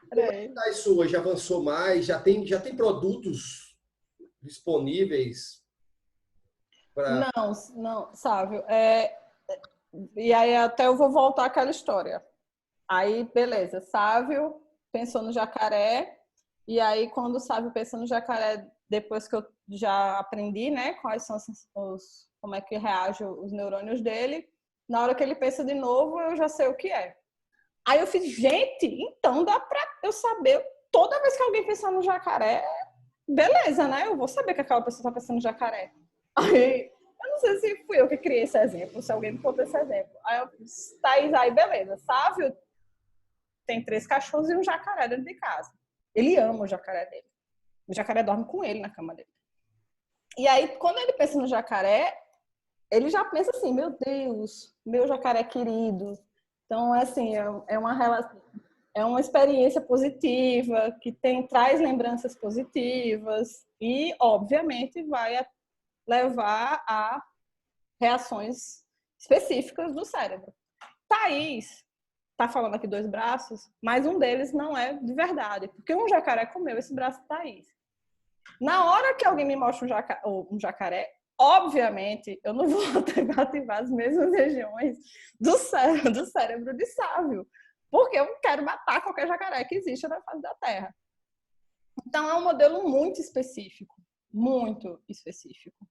S1: Como é que tá isso hoje? Avançou mais? Já tem produtos disponíveis?
S2: Não, Sávio. E aí até eu vou voltar àquela história. Aí, beleza, Sávio pensou no jacaré, e aí quando o Sávio pensou no jacaré, depois que eu já aprendi, né, quais são como é que reagem os neurônios dele, na hora que ele pensa de novo, eu já sei o que é. Aí eu fiz, gente, então dá pra eu saber, toda vez que alguém pensar no jacaré, beleza, né? Eu vou saber que aquela pessoa tá pensando no jacaré. Aí, eu não sei se fui eu que criei esse exemplo, se alguém me contou esse exemplo. Aí eu fiz, Thaís, aí beleza, Sávio tem 3 cachorros e um jacaré dentro de casa. Ele ama o jacaré dele. O jacaré dorme com ele na cama dele. E aí, quando ele pensa no jacaré, ele já pensa assim, meu Deus, meu jacaré querido. Então, assim, é uma experiência positiva, que traz lembranças positivas e, obviamente, vai levar a reações específicas do cérebro. Thaís tá falando aqui 2 braços, mas um deles não é de verdade, porque um jacaré comeu esse braço de Thaís. Na hora que alguém me mostra um jacaré, obviamente, eu não vou ativar as mesmas regiões do cérebro de Sávio, porque eu quero matar qualquer jacaré que exista na face da Terra. Então, é um modelo muito específico, muito específico.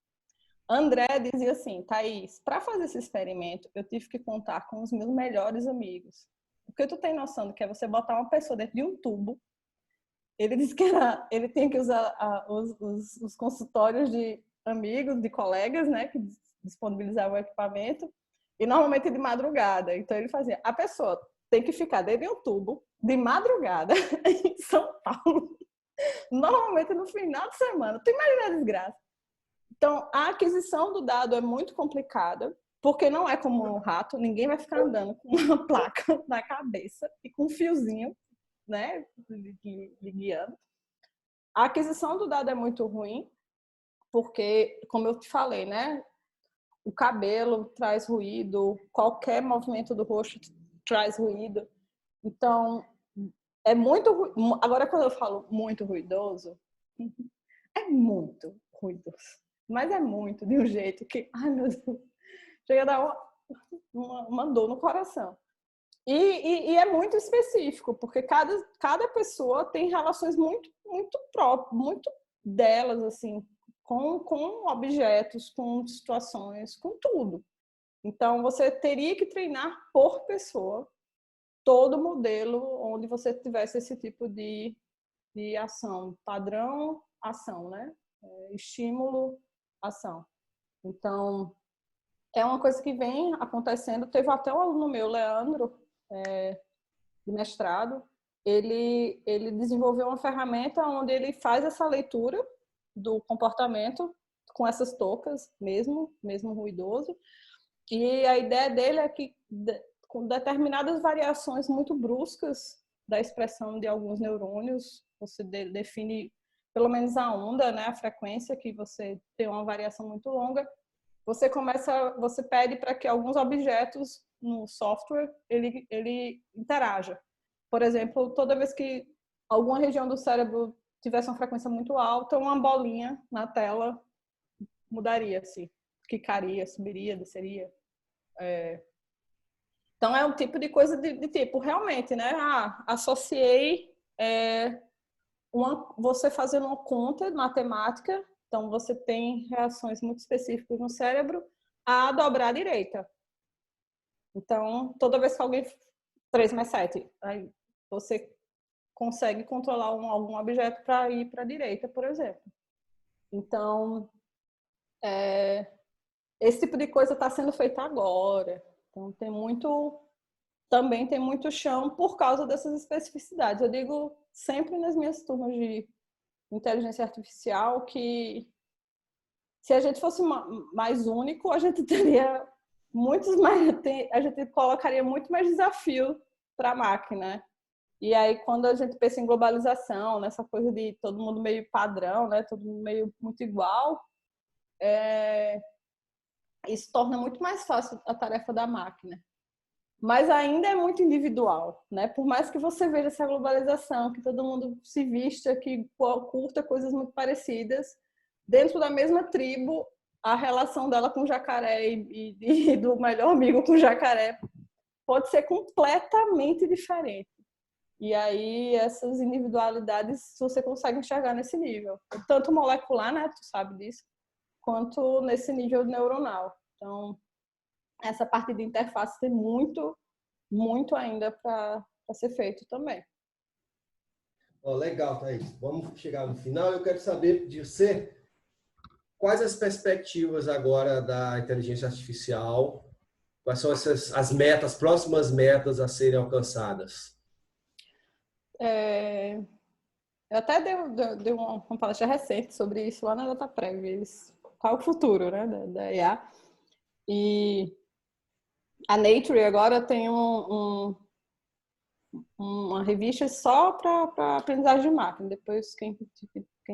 S2: André dizia assim, Thaís, para fazer esse experimento, eu tive que contar com os meus melhores amigos. Porque tu tem noção do que é você botar uma pessoa dentro de um tubo. Ele disse que ele tinha que usar os consultórios de amigos, de colegas, né, que disponibilizavam o equipamento, e normalmente de madrugada. Então ele fazia, a pessoa tem que ficar dentro de um tubo, de madrugada, em São Paulo, normalmente no final de semana. Tu imagina a desgraça. Então, a aquisição do dado é muito complicada, porque não é como um rato, ninguém vai ficar andando com uma placa na cabeça e com um fiozinho, né, guiando. A aquisição do dado é muito ruim, porque, como eu te falei, né, o cabelo traz ruído, qualquer movimento do rosto traz ruído. Então, é muito ruidoso. Agora, quando eu falo muito ruidoso, é muito ruidoso. Mas é muito, de um jeito que, ai meu Deus, chega a dar uma dor no coração. E é muito específico, porque cada pessoa tem relações muito próprias, muito delas, assim, com objetos, com situações, com tudo. Então, você teria que treinar por pessoa todo modelo onde você tivesse esse tipo de ação, padrão, ação, né? Estímulo, ação. Então, é uma coisa que vem acontecendo. Teve até um aluno meu, Leandro, de mestrado, ele desenvolveu uma ferramenta onde ele faz essa leitura do comportamento com essas toucas, mesmo ruidoso. E a ideia dele é que, com determinadas variações muito bruscas da expressão de alguns neurônios, você define pelo menos a onda, né, a frequência, que você tem uma variação muito longa, você pede para que alguns objetos no software ele interaja. Por exemplo, toda vez que alguma região do cérebro tivesse uma frequência muito alta, uma bolinha na tela mudaria-se, quicaria, subiria, desceria. Então, é um tipo de coisa de tipo, realmente, né? Associei você fazendo uma conta matemática, então você tem reações muito específicas no cérebro a dobrar a direita. Então, toda vez que alguém... 3 mais 7, aí você consegue controlar algum objeto para ir para a direita, por exemplo. Então, esse tipo de coisa está sendo feita agora. Então, também tem muito chão por causa dessas especificidades. Eu digo sempre nas minhas turmas de inteligência artificial que se a gente fosse mais único, a gente teria a gente colocaria muito mais desafio para a máquina. E aí, quando a gente pensa em globalização, nessa coisa de todo mundo meio padrão, né? Todo mundo meio muito igual, isso torna muito mais fácil a tarefa da máquina. Mas ainda é muito individual, né? Por mais que você veja essa globalização, que todo mundo se vista, que curta coisas muito parecidas, dentro da mesma tribo, a relação dela com o jacaré e do melhor amigo com o jacaré pode ser completamente diferente. E aí, essas individualidades você consegue enxergar nesse nível. Tanto molecular, né? Tu sabe disso, quanto nesse nível neuronal. Então, essa parte de interface tem muito ainda para ser feito também.
S1: Legal, Thaís. Vamos chegar no final. Eu quero saber de você quais as perspectivas agora da inteligência artificial, quais são as metas, próximas metas a serem alcançadas?
S2: Eu até dei uma palestra recente sobre isso lá na DataPrev. Qual é o futuro, né, da IA? E a Nature agora tem uma revista só para aprendizagem de máquina. Depois, quem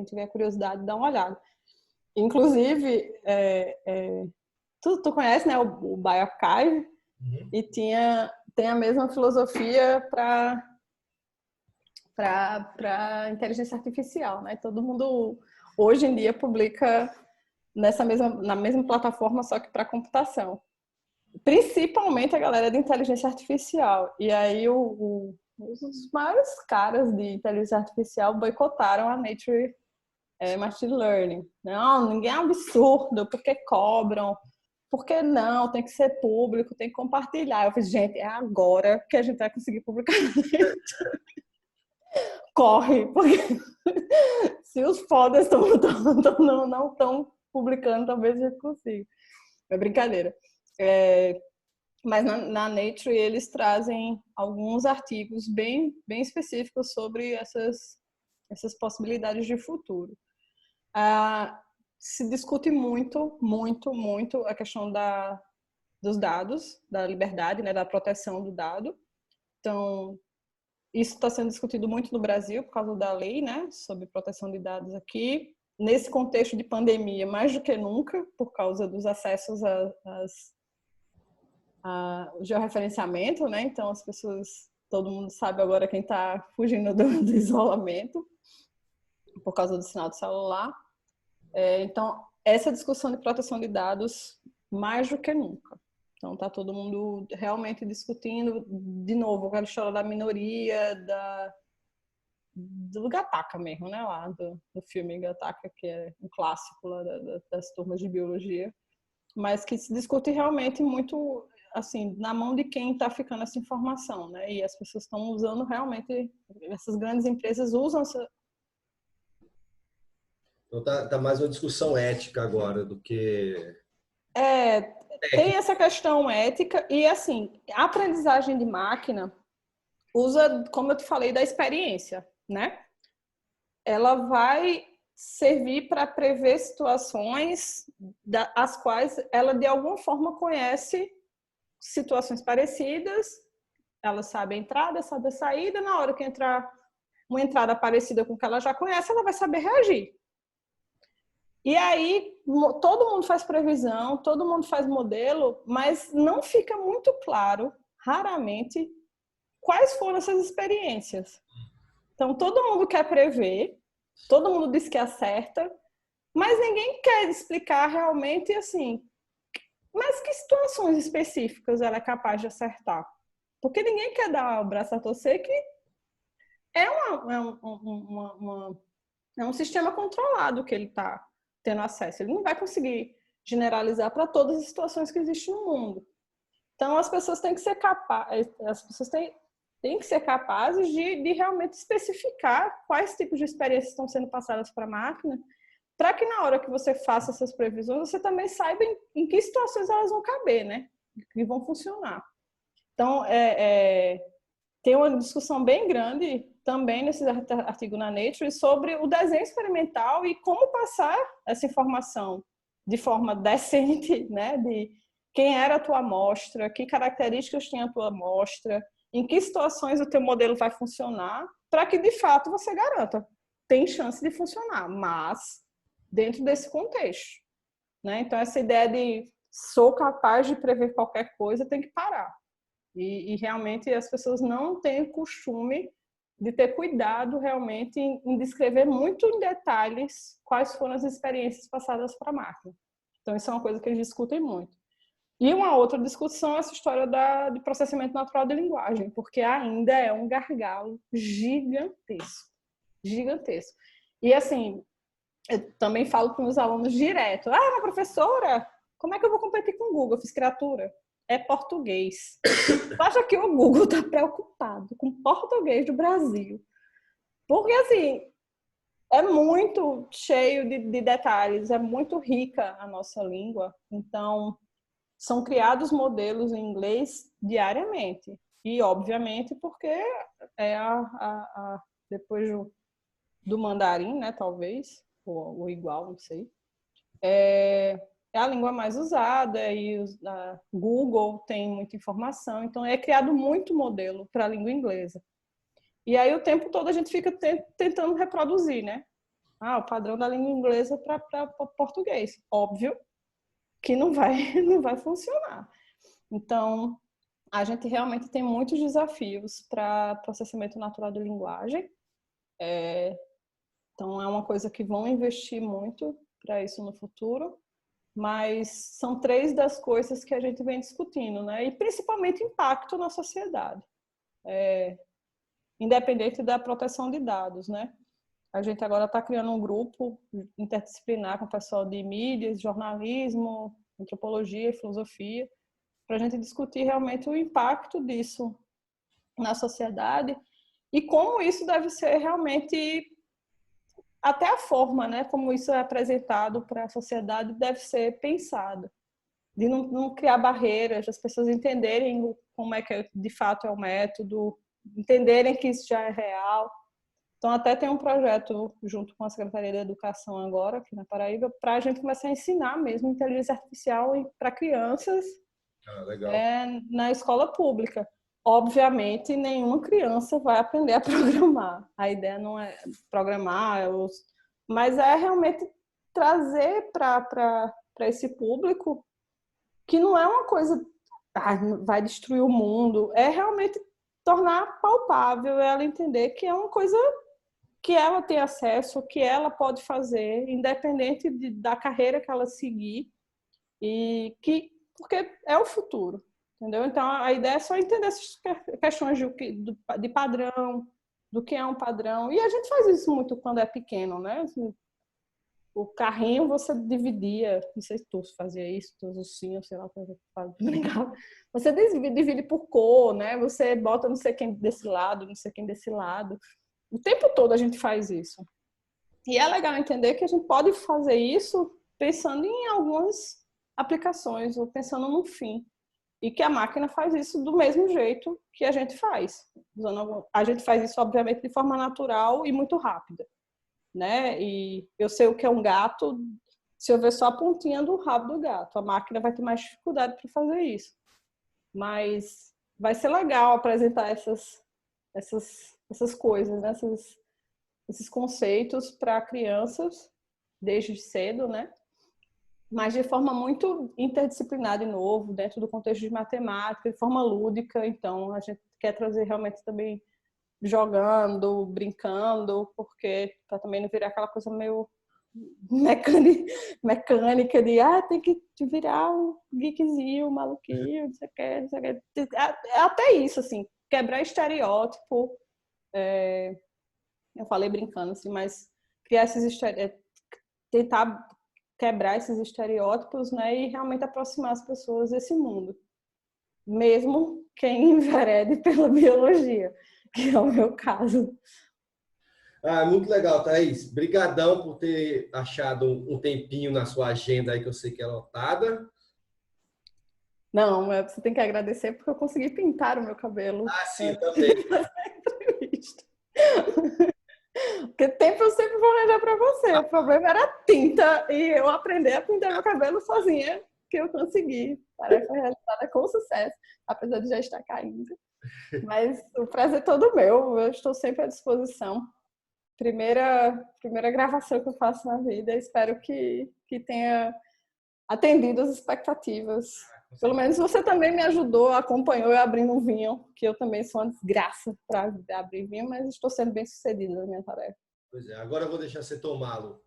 S2: tiver curiosidade, dá uma olhada. Inclusive, tu conhece, né, o BioArchive? E tem a mesma filosofia para inteligência artificial, né? Todo mundo hoje em dia publica na mesma plataforma, só que para computação. Principalmente a galera de inteligência artificial. E aí os maiores caras de inteligência artificial boicotaram a Nature Machine Learning. Não, ninguém é absurdo, porque cobram, porque não, tem que ser público, tem que compartilhar. Eu fiz, gente, é agora que a gente vai conseguir publicar. Corre, porque se os fodas não estão publicando, talvez a gente consiga. É brincadeira. Mas na Nature eles trazem alguns artigos bem específicos sobre essas possibilidades de futuro. Se discute muito a questão dos dados, da liberdade, né, da proteção do dado. Então, isso está sendo discutido muito no Brasil por causa da lei, né, sobre proteção de dados aqui. Nesse contexto de pandemia, mais do que nunca, por causa dos acessos o georreferenciamento, né? Então as pessoas, todo mundo sabe agora quem está fugindo do isolamento por causa do sinal do celular. Então essa discussão de proteção de dados mais do que nunca. Então, está todo mundo realmente discutindo, de novo, aquela história da minoria, do Gattaca mesmo, né? Lá, do filme Gattaca, que é um clássico lá das turmas de biologia, mas que se discute realmente muito, assim, na mão de quem está ficando essa informação, né? E as pessoas estão usando realmente, essas grandes empresas usam essa...
S1: Então tá mais uma discussão ética agora do que
S2: Tem
S1: técnica.
S2: essa questão ética e, assim, a aprendizagem de máquina usa, como eu te falei, da experiência, né? Ela vai servir para prever situações as quais ela, de alguma forma, conhece situações parecidas, ela sabe a entrada, sabe a saída, na hora que entrar uma entrada parecida com o que ela já conhece, ela vai saber reagir. E aí, todo mundo faz previsão, todo mundo faz modelo, mas não fica muito claro, raramente, quais foram essas experiências. Então, todo mundo quer prever, todo mundo diz que acerta, mas ninguém quer explicar realmente, assim, mas que situações específicas ela é capaz de acertar. Porque ninguém quer dar o braço a torcer que é um sistema controlado que ele está tendo acesso. Ele não vai conseguir generalizar para todas as situações que existem no mundo. Então, as pessoas têm que ser capazes, têm que ser capazes de realmente especificar quais tipos de experiências estão sendo passadas para a máquina, para que na hora que você faça essas previsões, você também saiba em que situações elas vão caber, né? E vão funcionar. Então, tem uma discussão bem grande também nesse artigo na Nature sobre o desenho experimental e como passar essa informação de forma decente, né? De quem era a tua amostra, que características tinha a tua amostra, em que situações o teu modelo vai funcionar, para que de fato você garanta, tem chance de funcionar, mas dentro desse contexto, né? Então essa ideia de sou capaz de prever qualquer coisa tem que parar. E realmente as pessoas não têm o costume de ter cuidado realmente em descrever muito em detalhes quais foram as experiências passadas para a máquina. Então isso é uma coisa que eles discutem muito. E uma outra discussão é essa história de processamento natural de linguagem, porque ainda é um gargalo gigantesco. Gigantesco. E assim, eu também falo para os meus alunos direto: mas professora, como é que eu vou competir com o Google? Eu fiz criatura. É português. Tu acha que o Google está preocupado com o português do Brasil? Porque, assim, é muito cheio de detalhes, é muito rica a nossa língua. Então, são criados modelos em inglês diariamente. E, obviamente, porque é depois do mandarim, né, talvez, ou igual, não sei, é a língua mais usada e a Google tem muita informação, então é criado muito modelo para a língua inglesa. E aí o tempo todo a gente fica tentando reproduzir, né? O padrão da língua inglesa para português. Óbvio que não vai funcionar. Então, a gente realmente tem muitos desafios para processamento natural de linguagem. Então, é uma coisa que vão investir muito para isso no futuro, mas são 3 das coisas que a gente vem discutindo, né? E principalmente impacto na sociedade, independente da proteção de dados, né? A gente agora está criando um grupo interdisciplinar com o pessoal de mídias, jornalismo, antropologia e filosofia, para a gente discutir realmente o impacto disso na sociedade e como isso deve ser realmente, até a forma, né, como isso é apresentado para a sociedade deve ser pensado, de não criar barreiras, as pessoas entenderem como é que de fato é o método, entenderem que isso já é real. Então, até tem um projeto junto com a Secretaria da Educação agora, aqui na Paraíba, para a gente começar a ensinar mesmo inteligência artificial para crianças na escola pública. Obviamente, nenhuma criança vai aprender a programar. A ideia não é programar, mas é realmente trazer para esse público que não é uma coisa vai destruir o mundo, é realmente tornar palpável ela entender que é uma coisa que ela tem acesso, que ela pode fazer, independente da carreira que ela seguir, e que porque é o futuro, entendeu? Então, a ideia é só entender essas questões de padrão, do que é um padrão. E a gente faz isso muito quando é pequeno, né? Assim, o carrinho você dividia, não sei se tu fazia isso, tu ursinhos, sei lá, brincava. Você divide por cor, né? Você bota não sei quem desse lado, não sei quem desse lado. O tempo todo a gente faz isso. E é legal entender que a gente pode fazer isso pensando em algumas aplicações ou pensando no fim. E que a máquina faz isso do mesmo jeito que a gente faz. A gente faz isso, obviamente, de forma natural e muito rápida, né? E eu sei o que é um gato se eu ver só a pontinha do rabo do gato. A máquina vai ter mais dificuldade para fazer isso. Mas vai ser legal apresentar essas coisas, né? Esses conceitos para crianças desde cedo, né? Mas de forma muito interdisciplinar de novo, dentro do contexto de matemática, de forma lúdica. Então, a gente quer trazer realmente também jogando, brincando, porque para também não virar aquela coisa meio mecânica de tem que virar um geekzinho, um maluquinho, não sei o que, não sei o que. Até isso, assim, quebrar estereótipo. Eu falei brincando, assim, mas criar tentar quebrar esses estereótipos, né, e realmente aproximar as pessoas desse mundo. Mesmo quem enverede pela biologia, que é o meu caso.
S1: Muito legal, Thaís. Brigadão por ter achado um tempinho na sua agenda aí, que eu sei que é lotada.
S2: Não, você tem que agradecer porque eu consegui pintar o meu cabelo.
S1: Sim, também.
S2: Porque tempo eu sempre vou arranjar para você. O problema era tinta e eu aprendi a pintar meu cabelo sozinha, que eu consegui. Tarefa realizada com sucesso, apesar de já estar caindo. Mas o prazer é todo meu, eu estou sempre à disposição. Primeira gravação que eu faço na vida, espero que tenha atendido as expectativas. Pelo menos você também me ajudou, acompanhou eu abrindo um vinho, que eu também sou uma desgraça para abrir vinho, mas estou sendo bem sucedida na minha tarefa.
S1: Pois é, agora eu vou deixar você tomá-lo.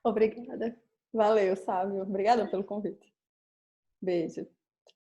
S2: Obrigada. Valeu, Sávio. Obrigada pelo convite. Beijo.